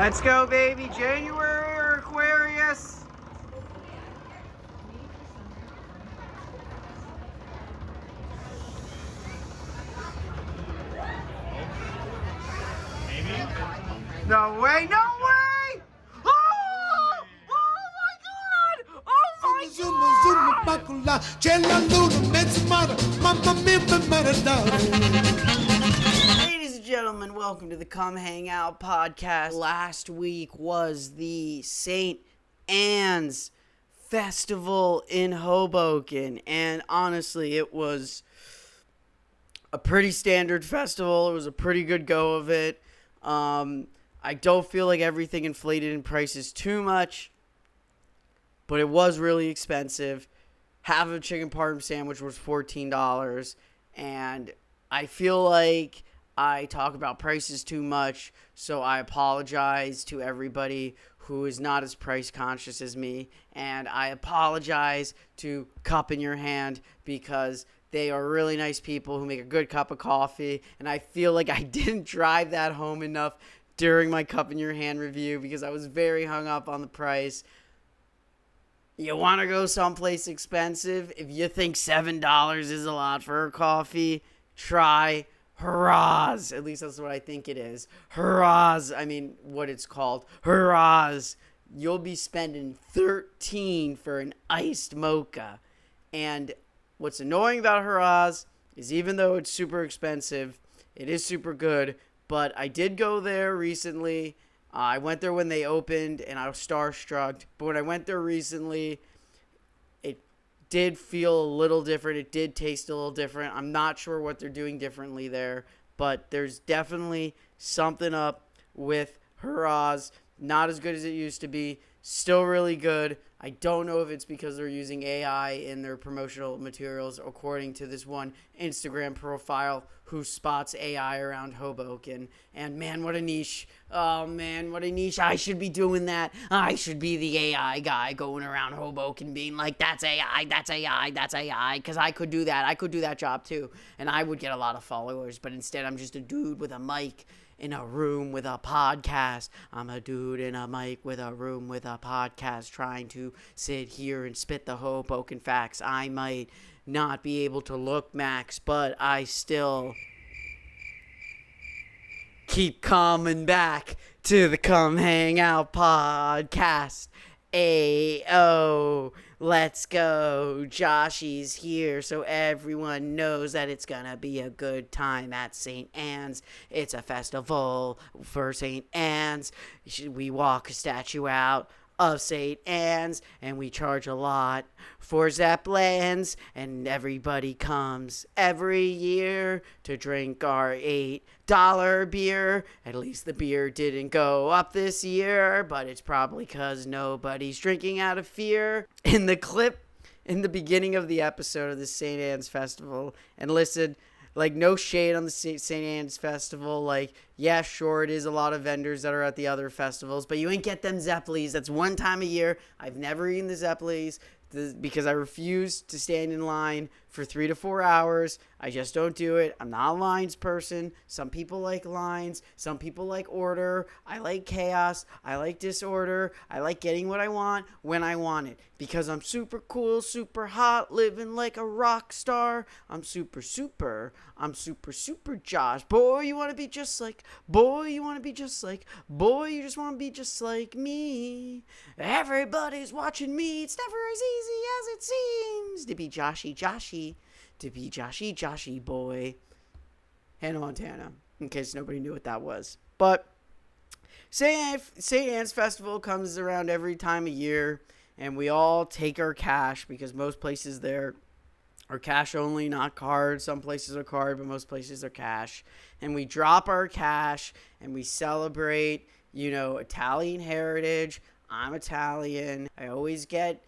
Let's go, baby. January or Aquarius. No way, no way! Oh! Oh my god! Oh my god! Ladies and gentlemen, welcome to the Come Hang Out podcast. Last week was the St. Anne's Festival in Hoboken, and honestly, it was a pretty standard festival. It was a pretty good go of it. I don't feel like everything inflated in prices too much, but it was really expensive. Half of a chicken parm sandwich was $14, and I feel like I talk about prices too much, so I apologize to everybody who is not as price conscious as me, and I apologize to Cup in Your Hand because they are really nice people who make a good cup of coffee, and I feel like I didn't drive that home enough during my Cup in Your Hand review because I was very hung up on the price. You want to go someplace expensive? If you think $7 is a lot for a coffee, try Hurrah's. At least that's what I think it is. Hurrah's. I mean, what it's called. Hurrah's. You'll be spending $13 for an iced mocha. And what's annoying about Hurrah's is even though it's super expensive, it is super good. But I did go there recently. I went there when they opened, and I was starstruck. But when I went there recently, it did feel a little different. It did taste a little different. I'm not sure what they're doing differently there. But there's definitely something up with Hurrah's. Not as good as it used to be. Still really good. I don't know if it's because they're using AI in their promotional materials, according to this one Instagram profile who spots AI around Hoboken. And man, what a niche. Oh man, what a niche. I should be doing that. I should be the AI guy going around Hoboken being like, that's AI, that's AI, that's AI. Because I could do that. I could do that job too. And I would get a lot of followers. But instead, I'm just a dude with a mic in a room with a podcast. I'm a dude in a mic with a room with a podcast trying to sit here and spit the Hoboken facts. I might not be able to look Max, but I still keep coming back to the Come Hang Out podcast. Ayo, let's go. Joshy's here so everyone knows that it's gonna be a good time at St. Anne's. It's a festival for St. Anne's. We walk a statue out of St. Anne's, and we charge a lot for Zeppelins, and everybody comes every year to drink our $8 beer. At least the beer didn't go up this year, but it's probably because nobody's drinking out of fear. In the clip in the beginning of the episode of the St. Anne's Festival, and listen, like, no shade on the St. Anne's Festival. Like, yeah, sure, it is a lot of vendors that are at the other festivals, but you ain't get them Zeppelis. That's one time a year. I've never eaten the Zeppelis because I refuse to stand in line for 3 to 4 hours. I just don't do it. I'm not a lines person. Some people like lines. Some people like order. I like chaos. I like disorder. I like getting what I want when I want it. Because I'm super cool, super hot, living like a rock star. I'm super Josh. Boy, you want to be just like. Boy, you want to be just like. Boy, you just want to be just like me. Everybody's watching me. It's never as easy as it seems to be Joshy. To be Joshy boy. Hannah Montana, in case nobody knew what that was. But St. Anne's Festival comes around every time of year, and we all take our cash because most places there are cash only, not card. Some places are card, but most places are cash. And we drop our cash, and we celebrate, Italian heritage. I'm Italian. I always get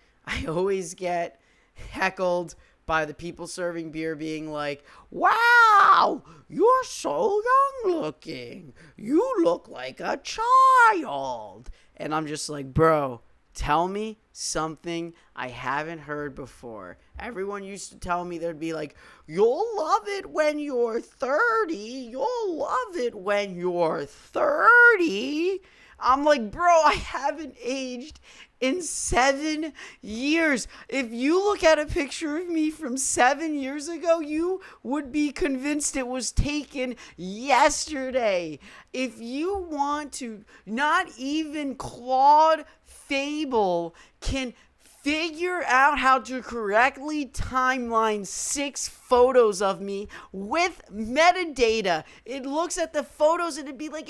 heckled by the people serving beer being like, wow, you're so young looking. You look like a child. And I'm just like, bro, tell me something I haven't heard before. Everyone used to tell me, they'd be like, you'll love it when you're 30. You'll love it when you're 30. I'm like, bro, I haven't aged in 7 years. If you look at a picture of me from 7 years ago, you would be convinced it was taken yesterday. If you want to, not even Claude Fable can figure out how to correctly timeline 6 photos of me with metadata. It looks at the photos and it'd be like,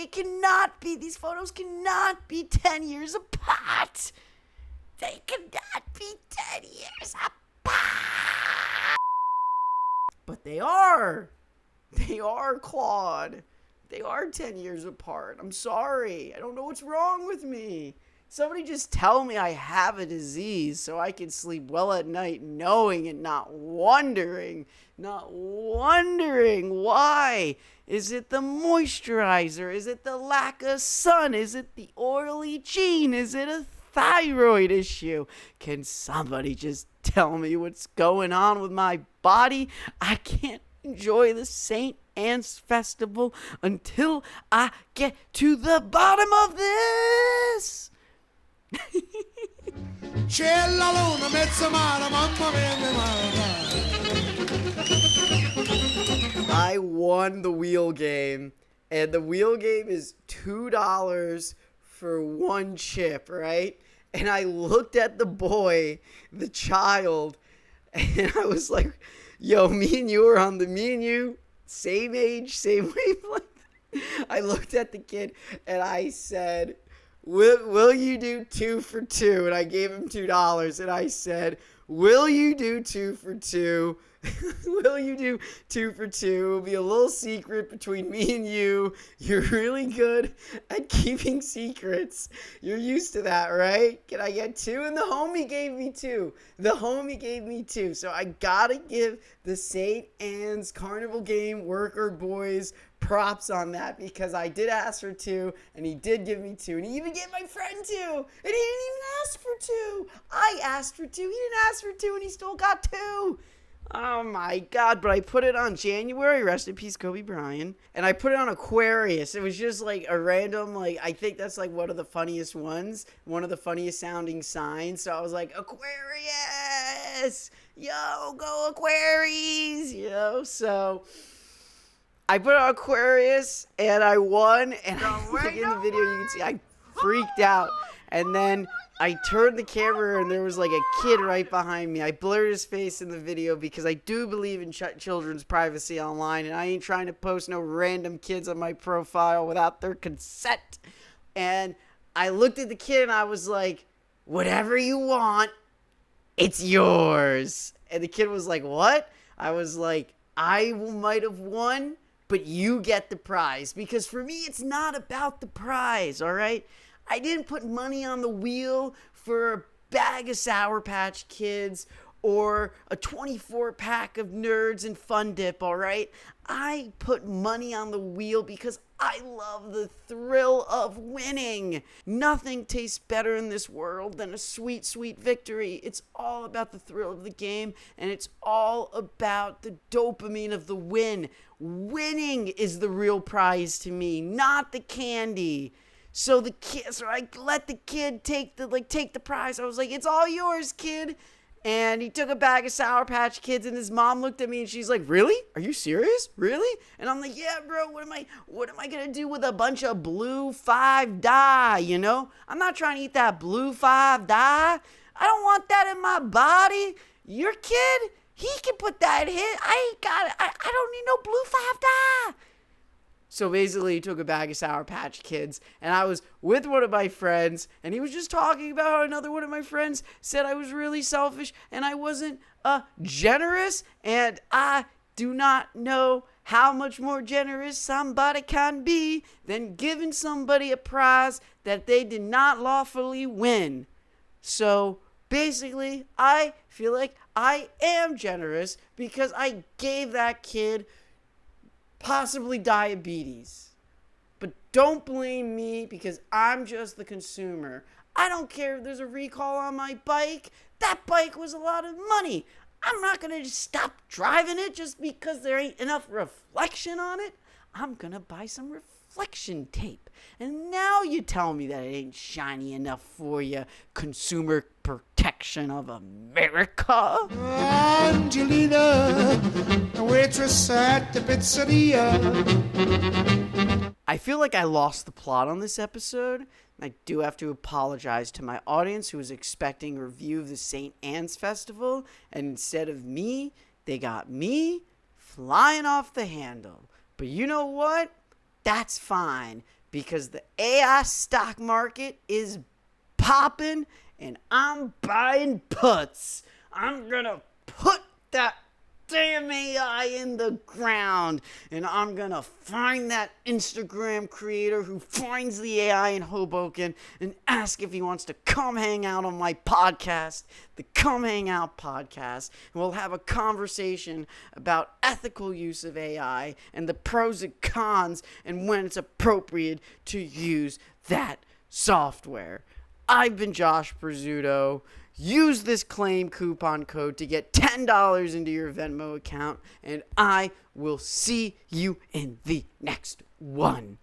these photos cannot be 10 years apart. They cannot be 10 years apart. But they are. They are, Claude. They are 10 years apart. I'm sorry. I don't know what's wrong with me. Somebody just tell me I have a disease so I can sleep well at night knowing and not wondering why. Is it the moisturizer? Is it the lack of sun? Is it the oily gene? Is it a thyroid issue? Can somebody just tell me what's going on with my body? I can't enjoy the St. Anne's Festival until I get to the bottom of this. I won the wheel game, and the wheel game is $2 for one chip, right? And I looked at the boy, the child, and I was like, yo, me and you, same age, same wavelength. I looked at the kid and I said, Will you do 2 for 2? And I gave him $2 and I said, will you do 2 for 2? Will you do 2 for 2? It'll be a little secret between me and you. You're really good at keeping secrets. You're used to that, right? Can I get 2? And the homie gave me 2. So I gotta give the St. Anne's Carnival Game worker boys props on that, because I did ask for 2 and he did give me 2, and he even gave my friend 2, and he didn't even ask for 2. I asked for 2, he didn't ask for 2, and he still got 2. Oh my God. But I put it on January, rest in peace Kobe Bryant, and I put it on Aquarius. It was just like a random, like, I think that's like one of the funniest ones, one of the funniest sounding signs. So I was like, Aquarius, yo, go Aquarius, so I put on Aquarius and I won, and in the video you can see I freaked out, and then I turned the camera and there was like a kid right behind me. I blurred his face in the video because I do believe in children's privacy online, and I ain't trying to post no random kids on my profile without their consent. And I looked at the kid and I was like, whatever you want, it's yours. And the kid was like, what? I was like, I might have won, but you get the prize. Because for me, it's not about the prize, all right? I didn't put money on the wheel for a bag of Sour Patch Kids or a 24-pack of Nerds and Fun Dip, all right? I put money on the wheel because I love the thrill of winning. Nothing tastes better in this world than a sweet, sweet victory. It's all about the thrill of the game, and it's all about the dopamine of the win. Winning is the real prize to me, not the candy. So I let the kid take the prize. I was like, it's all yours, kid. And he took a bag of Sour Patch Kids, and his mom looked at me and she's like, really? Are you serious? Really? And I'm like, yeah, bro, what am I going to do with a bunch of blue 5 dye, you know? I'm not trying to eat that blue 5 dye. I don't want that in my body. Your kid, he can put that in. I ain't got it. I don't need no blue 5 dye. So basically, he took a bag of Sour Patch Kids, and I was with one of my friends, and he was just talking about how another one of my friends said I was really selfish, and I wasn't generous, and I do not know how much more generous somebody can be than giving somebody a prize that they did not lawfully win. So basically, I feel like I am generous because I gave that kid possibly diabetes. But don't blame me because I'm just the consumer. I don't care if there's a recall on my bike. That bike was a lot of money. I'm not going to just stop driving it just because there ain't enough reflection on it. I'm going to buy some reflection reflection tape. And now you tell me that it ain't shiny enough for you, consumer protection of America. Angelina, the waitress at the pizzeria. I feel like I lost the plot on this episode. I do have to apologize to my audience who was expecting a review of the St. Anne's Festival, and instead of me, they got me flying off the handle. But you know what? That's fine, because the AI stock market is popping, and I'm buying puts. I'm gonna put that damn AI in the ground, and I'm gonna find that Instagram creator who finds the AI in Hoboken and ask if he wants to come hang out on my podcast, the Come Hang Out podcast, and we'll have a conversation about ethical use of AI and the pros and cons and when it's appropriate to use that software. I've been Josh Presuto. Use this claim coupon code to get $10 into your Venmo account, and I will see you in the next one.